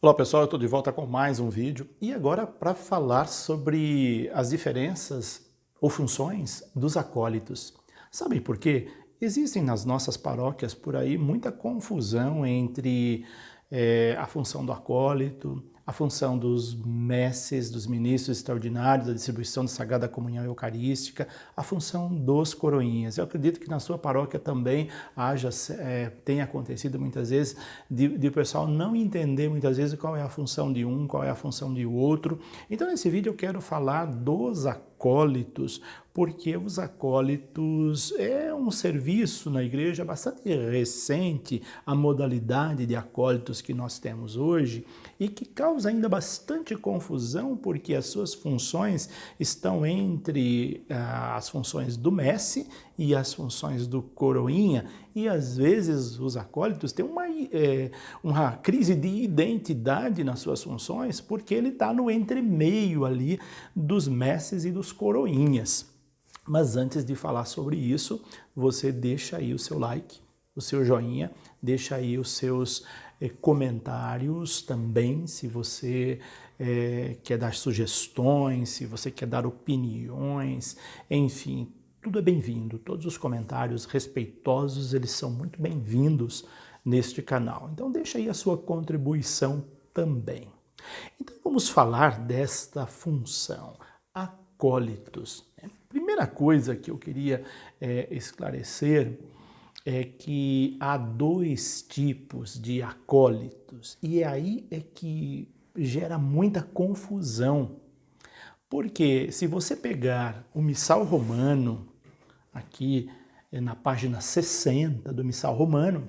Olá pessoal, eu estou de volta com mais um vídeo e agora para falar sobre as diferenças ou funções dos acólitos. Sabem por quê? Existem nas nossas paróquias por aí muita confusão entre a função do acólito, a função dos messes, dos ministros extraordinários da distribuição da Sagrada Comunhão Eucarística, a função dos coroinhas. Eu acredito que na sua paróquia também tenha acontecido muitas vezes de o pessoal não entender muitas vezes qual é a função de um, qual é a função de outro. Então nesse vídeo eu quero falar dos acólitos, porque os acólitos é um serviço na igreja bastante recente, a modalidade de acólitos que nós temos hoje, e que causa ainda bastante confusão, porque as suas funções estão entre as funções do mestre e as funções do coroinha, e às vezes os acólitos têm uma crise de identidade nas suas funções, porque ele está no entremeio ali dos mestres e dos coroinhas. Mas antes de falar sobre isso, você deixa aí o seu like, o seu joinha, deixa aí os seus comentários também, se você quer dar sugestões, se você quer dar opiniões, enfim, tudo é bem-vindo. Todos os comentários respeitosos, eles são muito bem-vindos neste canal. Então deixa aí a sua contribuição também. Então vamos falar desta função, acólitos. Primeira coisa que eu queria esclarecer é que há dois tipos de acólitos, e aí é que gera muita confusão. Porque se você pegar o Missal Romano, aqui na página 60 do Missal Romano,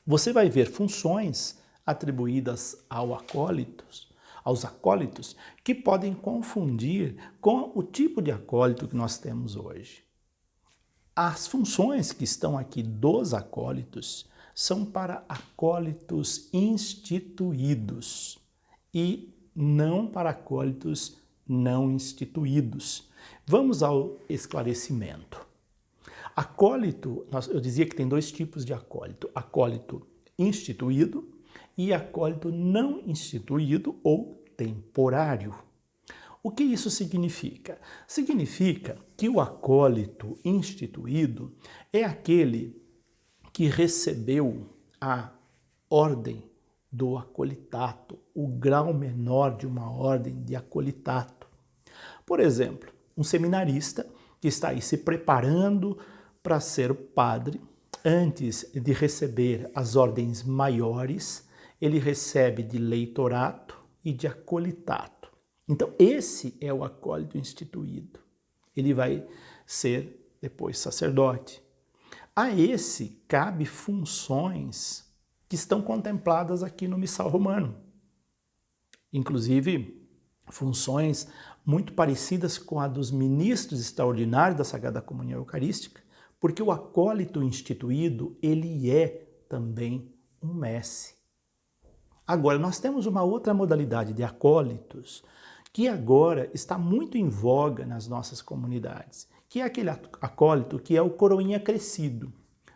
você vai ver funções atribuídas aos acólitos, que podem confundir com o tipo de acólito que nós temos hoje. As funções que estão aqui dos acólitos são para acólitos instituídos e não para acólitos não instituídos. Vamos ao esclarecimento. Acólito, eu dizia que tem dois tipos de acólito: acólito instituído e acólito não instituído ou temporário. O que isso significa? Significa que o acólito instituído é aquele que recebeu a ordem do acolitato, o grau menor de uma ordem de acolitato. Por exemplo, um seminarista que está aí se preparando para ser padre, antes de receber as ordens maiores, ele recebe de leitorato e de acolitato. Então, esse é o acólito instituído. Ele vai ser depois sacerdote. A esse cabe funções que estão contempladas aqui no Missal Romano. Inclusive, funções muito parecidas com a dos ministros extraordinários da Sagrada Comunhão Eucarística, porque o acólito instituído, ele é também um messe. Agora, nós temos uma outra modalidade de acólitos que agora está muito em voga nas nossas comunidades, que é aquele acólito que é o coroinha crescido.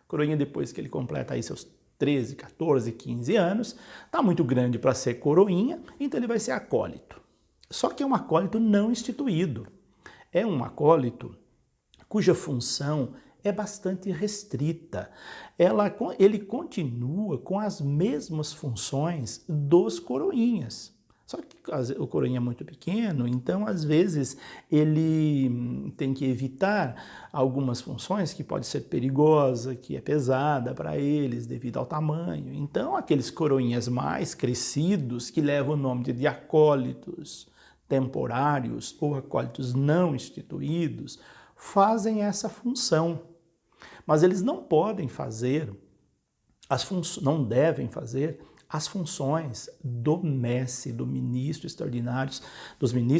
Coroinha, depois que ele completa aí seus 13, 14, 15 anos, está muito grande para ser coroinha, então ele vai ser acólito. Só que é um acólito não instituído. É um acólito cuja função é bastante restrita. Ele continua com as mesmas funções dos coroinhas. Só que o coroinha é muito pequeno, então às vezes ele tem que evitar algumas funções que pode ser perigosa, que é pesada para eles devido ao tamanho. Então aqueles coroinhas mais crescidos, que levam o nome de acólitos temporários ou acólitos não instituídos, fazem essa função. Mas eles não podem fazer, não devem fazer as funções do mestre, dos ministros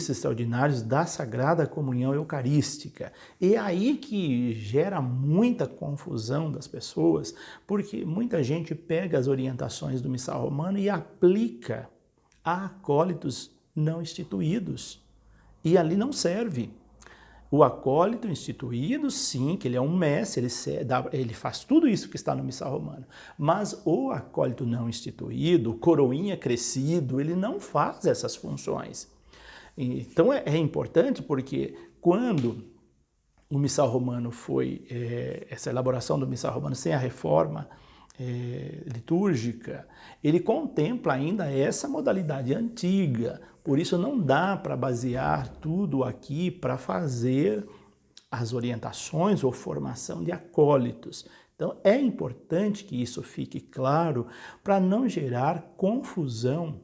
extraordinários da Sagrada Comunhão Eucarística. E é aí que gera muita confusão das pessoas, porque muita gente pega as orientações do Missal Romano e aplica a acólitos não instituídos. E ali não serve. O acólito instituído, sim, que ele é um mestre, ele faz tudo isso que está no Missal Romano. Mas o acólito não instituído, o coroinha crescido, ele não faz essas funções. Então é importante porque quando o Missal Romano foi, essa elaboração do Missal Romano sem a reforma litúrgica, ele contempla ainda essa modalidade antiga, por isso não dá para basear tudo aqui para fazer as orientações ou formação de acólitos. Então é importante que isso fique claro para não gerar confusão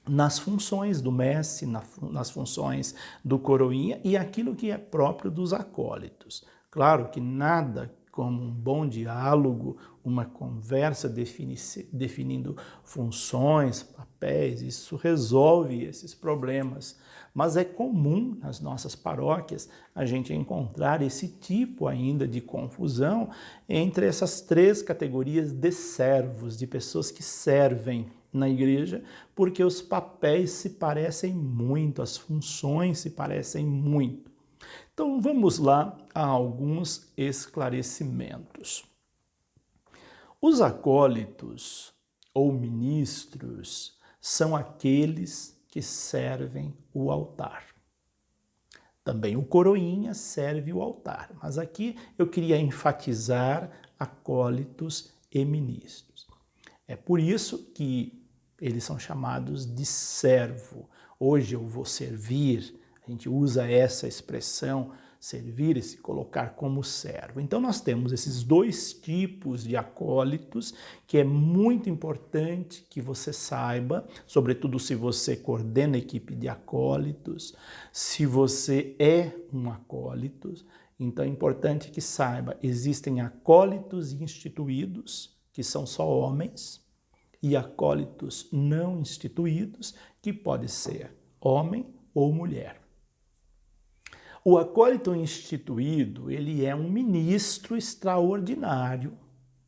nas funções do mestre, nas funções do coroinha e aquilo que é próprio dos acólitos. Claro que nada como um bom diálogo, uma conversa definindo funções, papéis, isso resolve esses problemas. Mas é comum nas nossas paróquias a gente encontrar esse tipo ainda de confusão entre essas três categorias de servos, de pessoas que servem na igreja, porque os papéis se parecem muito, as funções se parecem muito. Então vamos lá a alguns esclarecimentos. Os acólitos ou ministros são aqueles que servem o altar. Também o coroinha serve o altar, mas aqui eu queria enfatizar acólitos e ministros. É por isso que eles são chamados de servo. Hoje eu vou servir, a gente usa essa expressão, servir e se colocar como servo. Então nós temos esses dois tipos de acólitos que é muito importante que você saiba, sobretudo se você coordena a equipe de acólitos, se você é um acólito, então é importante que saiba, existem acólitos instituídos, que são só homens, e acólitos não instituídos, que pode ser homem ou mulher. O acólito instituído, ele é um ministro extraordinário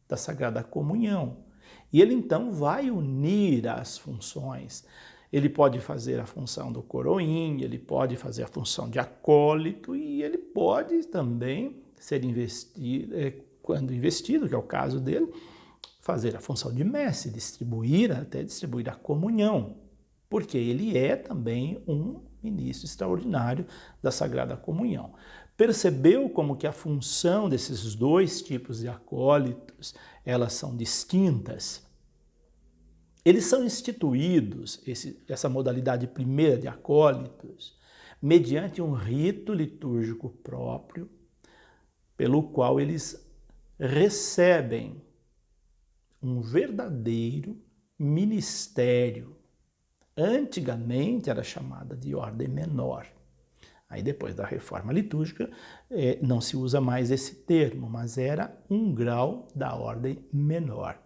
da Sagrada Comunhão. E ele então vai unir as funções. Ele pode fazer a função do coroinha, ele pode fazer a função de acólito e ele pode também ser investido, quando investido, que é o caso dele, fazer a função de mestre, até distribuir a comunhão, porque ele é também um ministro extraordinário da Sagrada Comunhão. Percebeu como que a função desses dois tipos de acólitos, elas são distintas? Eles são instituídos, essa modalidade primeira de acólitos, mediante um rito litúrgico próprio, pelo qual eles recebem um verdadeiro ministério. Antigamente era chamada de ordem menor. Aí depois da reforma litúrgica não se usa mais esse termo, mas era um grau da ordem menor.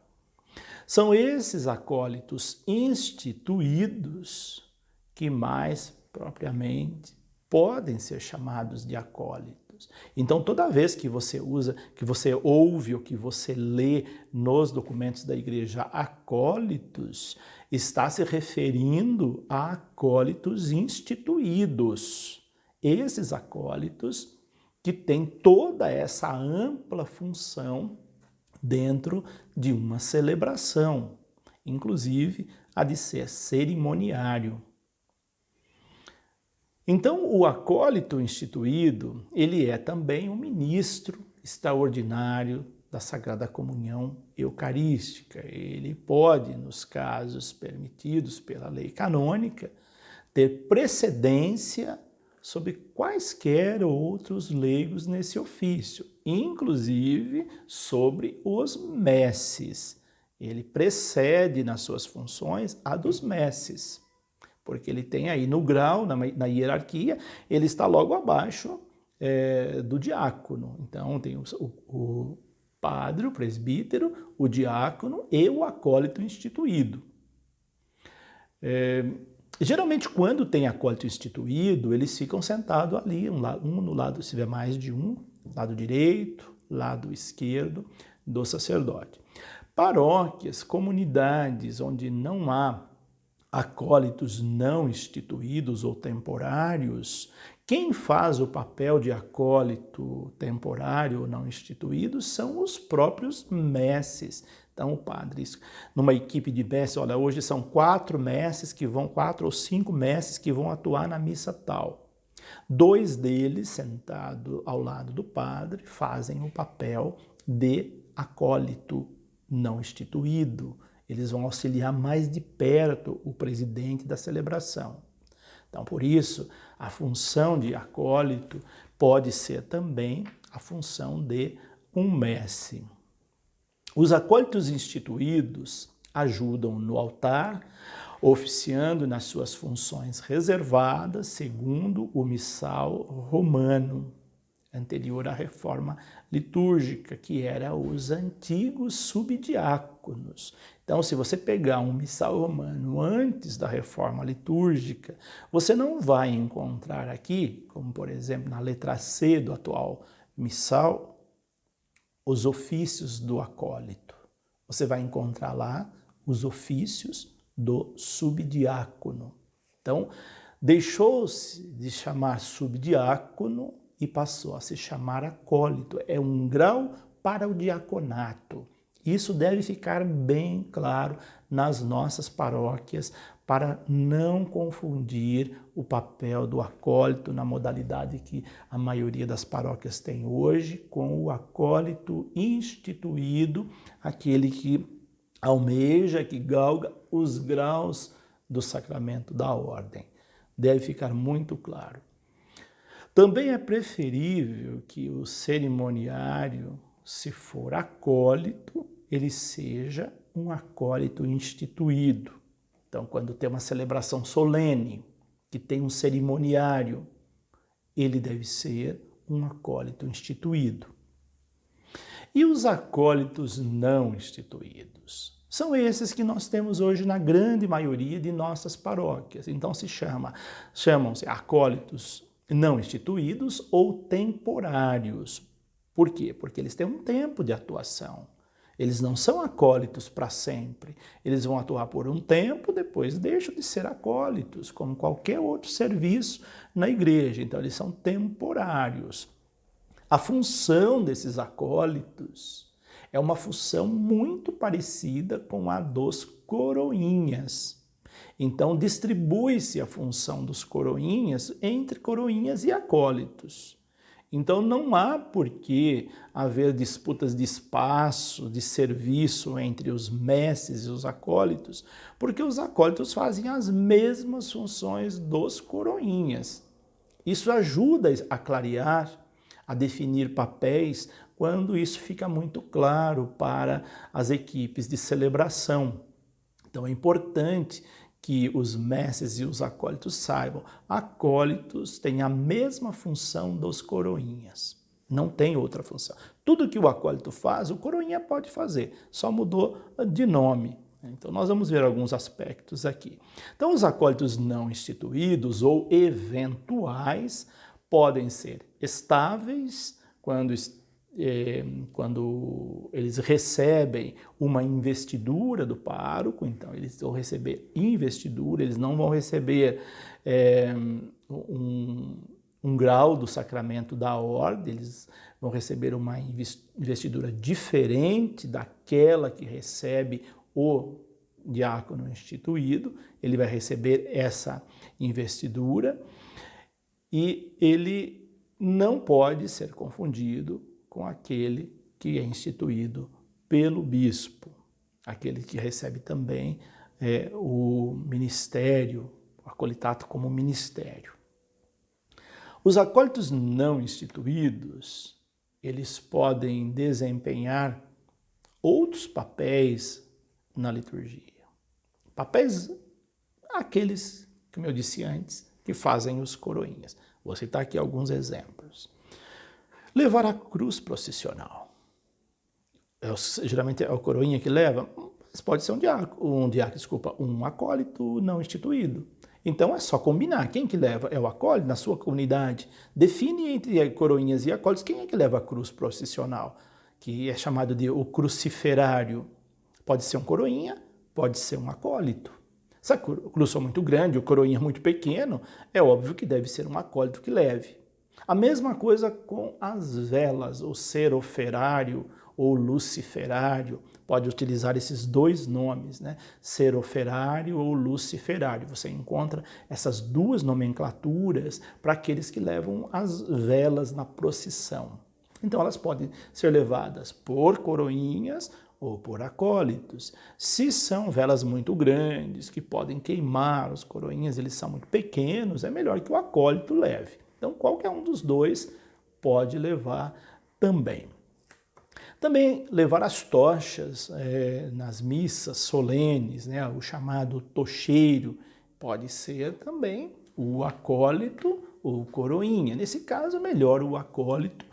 São esses acólitos instituídos que mais propriamente podem ser chamados de acólitos. Então, toda vez que você ouve ou que você lê nos documentos da igreja acólitos, está se referindo a acólitos instituídos. Esses acólitos que têm toda essa ampla função dentro de uma celebração, inclusive a de ser cerimoniário. Então, o acólito instituído, ele é também um ministro extraordinário da Sagrada Comunhão Eucarística. Ele pode, nos casos permitidos pela lei canônica, ter precedência sobre quaisquer outros leigos nesse ofício, inclusive sobre os messes. Ele precede nas suas funções a dos messes, porque ele tem aí no grau, na hierarquia, ele está logo abaixo do diácono. Então tem o padre, o presbítero, o diácono e o acólito instituído. Geralmente, quando tem acólito instituído, eles ficam sentados ali, um no lado, se tiver mais de um, lado direito, lado esquerdo do sacerdote. Paróquias, comunidades onde não há acólitos não instituídos ou temporários, Quem faz o papel de acólito temporário ou não instituído são os próprios messes. Então, o padre, numa equipe de messes, olha, hoje são 4 ou 5 messes que vão atuar na missa tal. 2 deles, sentados ao lado do padre, fazem o papel de acólito não instituído. Eles vão auxiliar mais de perto o presidente da celebração. Então, por isso, a função de acólito pode ser também a função de um messe. Os acólitos instituídos ajudam no altar, oficiando nas suas funções reservadas, segundo o missal romano, anterior à reforma litúrgica, que era os antigos subdiáconos. Então, se você pegar um missal romano antes da reforma litúrgica, você não vai encontrar aqui, como por exemplo na letra C do atual missal, os ofícios do acólito. Você vai encontrar lá os ofícios do subdiácono. Então, deixou-se de chamar subdiácono e passou a se chamar acólito. É um grau para o diaconato. Isso deve ficar bem claro nas nossas paróquias para não confundir o papel do acólito na modalidade que a maioria das paróquias tem hoje com o acólito instituído, aquele que almeja, que galga os graus do sacramento da ordem. Deve ficar muito claro. Também é preferível que o cerimoniário, se for acólito, ele seja um acólito instituído. Então, quando tem uma celebração solene, que tem um cerimoniário, ele deve ser um acólito instituído. E os acólitos não instituídos? São esses que nós temos hoje na grande maioria de nossas paróquias. Então, chamam-se acólitos não instituídos ou temporários. Por quê? Porque eles têm um tempo de atuação. Eles não são acólitos para sempre. Eles vão atuar por um tempo, depois deixam de ser acólitos, como qualquer outro serviço na igreja. Então, eles são temporários. A função desses acólitos é uma função muito parecida com a dos coroinhas. Então, distribui-se a função dos coroinhas entre coroinhas e acólitos. Então, não há por que haver disputas de espaço, de serviço entre os messes e os acólitos, porque os acólitos fazem as mesmas funções dos coroinhas. Isso ajuda a clarear, a definir papéis, quando isso fica muito claro para as equipes de celebração. Então, é importante que os messes e os acólitos saibam. Acólitos têm a mesma função dos coroinhas. Não tem outra função. Tudo que o acólito faz, o coroinha pode fazer, só mudou de nome. Então, nós vamos ver alguns aspectos aqui. Então, os acólitos não instituídos ou eventuais podem ser estáveis quando eles recebem uma investidura do pároco, então eles vão receber investidura, eles não vão receber um grau do sacramento da ordem, eles vão receber uma investidura diferente daquela que recebe o diácono instituído. Ele vai receber essa investidura e ele não pode ser confundido com aquele que é instituído pelo bispo, aquele que recebe também o ministério, o acolitato como ministério. Os acólitos não instituídos, eles podem desempenhar outros papéis na liturgia. Papéis aqueles, como eu disse antes, que fazem os coroinhas. Vou citar aqui alguns exemplos. Levar a cruz processional. Geralmente é o coroinha que leva, mas pode ser um acólito não instituído. Então é só combinar. Quem que leva? É o acólito na sua comunidade. Define entre coroinhas e acólitos quem é que leva a cruz processional, que é chamado de o cruciferário. Pode ser um coroinha, pode ser um acólito. Se a cruz for muito grande, o coroinha muito pequeno, é óbvio que deve ser um acólito que leve. A mesma coisa com as velas, o seroferário ou luciferário, pode utilizar esses dois nomes, né? Seroferário ou luciferário. Você encontra essas duas nomenclaturas para aqueles que levam as velas na procissão. Então elas podem ser levadas por coroinhas ou por acólitos. Se são velas muito grandes, que podem queimar, os coroinhas eles são muito pequenos, é melhor que o acólito leve. Então qualquer um dos dois pode levar também. Também levar as tochas nas missas solenes, né, o chamado tocheiro, pode ser também o acólito ou coroinha. Nesse caso, melhor o acólito,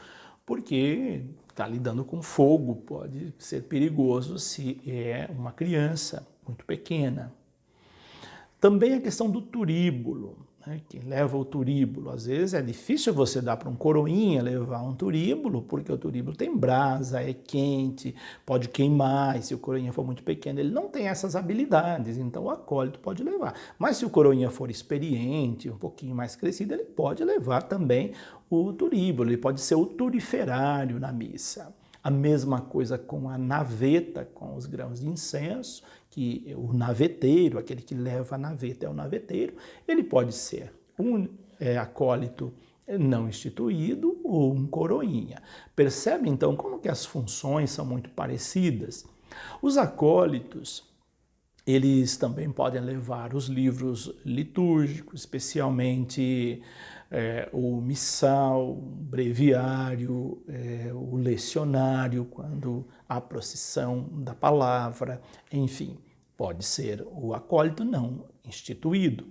porque está lidando com fogo, pode ser perigoso se é uma criança muito pequena. Também a questão do turíbulo, né? Quem leva o turíbulo, às vezes é difícil você dar para um coroinha levar um turíbulo, porque o turíbulo tem brasa, é quente, pode queimar, e se o coroinha for muito pequeno, ele não tem essas habilidades, então o acólito pode levar. Mas se o coroinha for experiente, um pouquinho mais crescido, ele pode levar também o turíbulo, ele pode ser o turiferário na missa. A mesma coisa com a naveta, com os grãos de incenso, que o naveteiro, aquele que leva a naveta é o naveteiro, ele pode ser um acólito não instituído ou um coroinha. Percebe então como que as funções são muito parecidas? Os acólitos, eles também podem levar os livros litúrgicos, especialmente o missal, o breviário, o lecionário, quando há procissão da palavra, enfim, pode ser o acólito não instituído.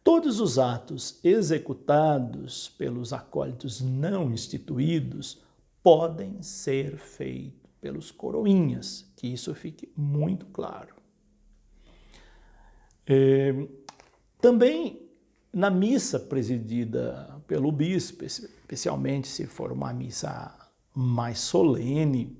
Todos os atos executados pelos acólitos não instituídos podem ser feitos pelos coroinhas, que isso fique muito claro. Também na missa presidida pelo bispo, especialmente se for uma missa mais solene,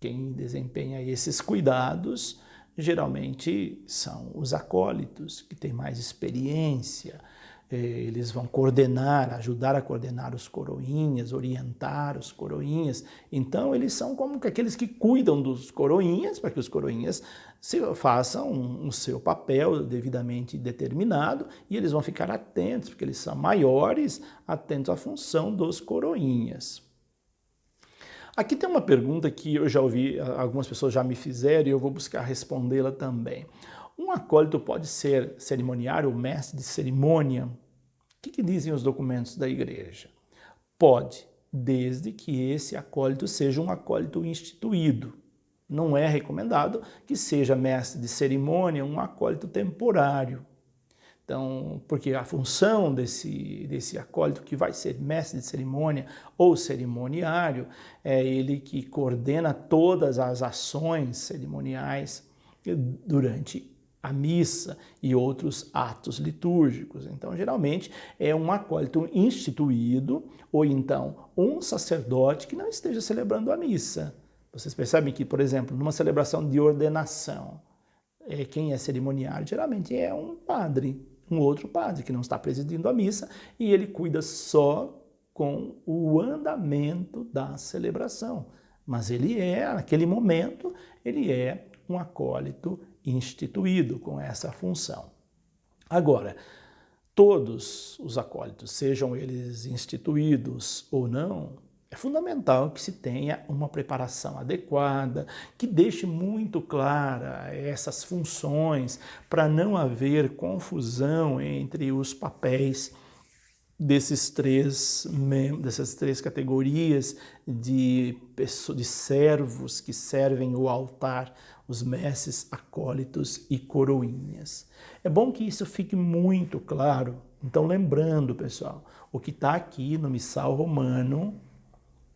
quem desempenha esses cuidados geralmente são os acólitos, que têm mais experiência. Eles vão coordenar, ajudar a coordenar os coroinhas, orientar os coroinhas. Então, eles são como que aqueles que cuidam dos coroinhas, para que os coroinhas façam o seu papel devidamente determinado, e eles vão ficar atentos, porque eles são maiores, atentos à função dos coroinhas. Aqui tem uma pergunta que eu já ouvi, algumas pessoas já me fizeram e eu vou buscar respondê-la também. Um acólito pode ser cerimoniário ou mestre de cerimônia? O que dizem os documentos da igreja? Pode, desde que esse acólito seja um acólito instituído. Não é recomendado que seja mestre de cerimônia um acólito temporário. Então, porque a função desse acólito que vai ser mestre de cerimônia ou cerimoniário é ele que coordena todas as ações cerimoniais durante a missa e outros atos litúrgicos. Então, geralmente, é um acólito instituído ou então um sacerdote que não esteja celebrando a missa. Vocês percebem que, por exemplo, numa celebração de ordenação, quem é cerimoniário geralmente é um padre, um outro padre que não está presidindo a missa e ele cuida só com o andamento da celebração. Mas ele naquele momento, ele é um acólito instituído com essa função. Agora, todos os acólitos, sejam eles instituídos ou não, é fundamental que se tenha uma preparação adequada, que deixe muito clara essas funções, para não haver confusão entre os papéis dessas três categorias de servos que servem o altar, os mestres, acólitos e coroinhas. É bom que isso fique muito claro. Então, lembrando, pessoal, o que está aqui no Missal Romano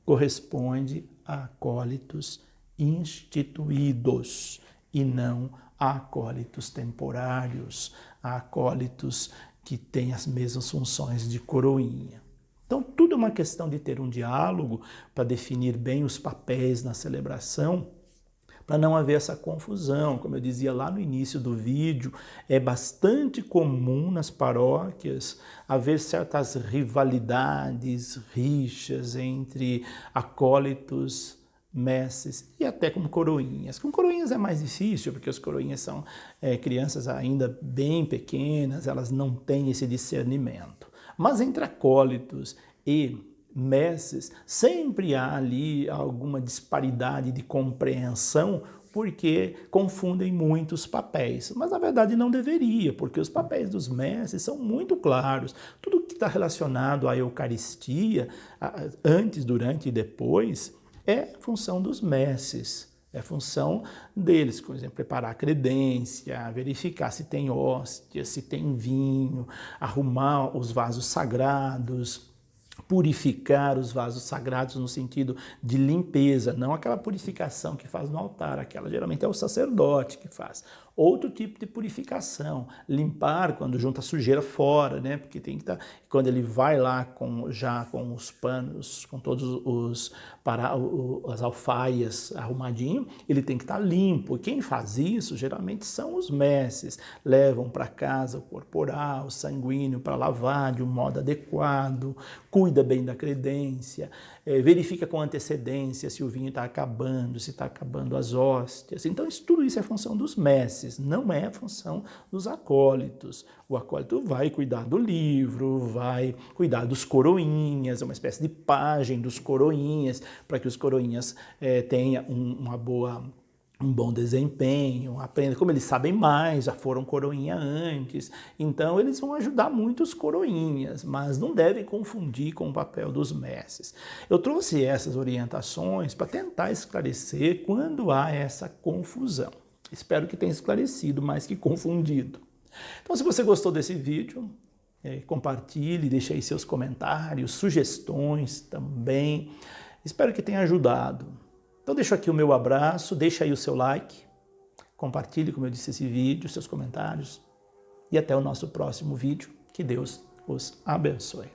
corresponde a acólitos instituídos e não a acólitos temporários, a acólitos que têm as mesmas funções de coroinha. Então, tudo é uma questão de ter um diálogo para definir bem os papéis na celebração, para não haver essa confusão. Como eu dizia lá no início do vídeo, é bastante comum nas paróquias haver certas rivalidades, rixas entre acólitos, messes e até com coroinhas. Com coroinhas é mais difícil, porque as coroinhas são crianças ainda bem pequenas, elas não têm esse discernimento. Mas entre acólitos e messes, sempre há ali alguma disparidade de compreensão, porque confundem muito os papéis. Mas na verdade não deveria, porque os papéis dos messes são muito claros. Tudo que está relacionado à Eucaristia, antes, durante e depois, é função dos messes. É função deles, por exemplo, preparar a credência, verificar se tem hóstia, se tem vinho, arrumar os vasos sagrados, purificar os vasos sagrados no sentido de limpeza, não aquela purificação que faz no altar, aquela geralmente é o sacerdote que faz. Outro tipo de purificação, limpar quando junta sujeira fora, né? Porque tem que estar, quando ele vai lá já com os panos, com todos as alfaias arrumadinho, ele tem que estar limpo. E quem faz isso geralmente são os messes, levam para casa o corporal, o sanguíneo para lavar de um modo adequado, cuida bem da credência, verifica com antecedência se o vinho está acabando, se está acabando as hóstias. Então tudo isso é função dos messes, não é função dos acólitos. O acólito vai cuidar do livro, vai cuidar dos coroinhas, é uma espécie de pajem dos coroinhas, para que os coroinhas tenham um bom desempenho, aprendem, como eles sabem mais, já foram coroinha antes, então eles vão ajudar muito os coroinhas, mas não devem confundir com o papel dos messes. Eu trouxe essas orientações para tentar esclarecer quando há essa confusão. Espero que tenha esclarecido mais que confundido. Então, se você gostou desse vídeo, compartilhe, deixe aí seus comentários, sugestões também. Espero que tenha ajudado. Então deixo aqui o meu abraço, deixa aí o seu like, compartilhe, como eu disse, esse vídeo, seus comentários e até o nosso próximo vídeo. Que Deus os abençoe.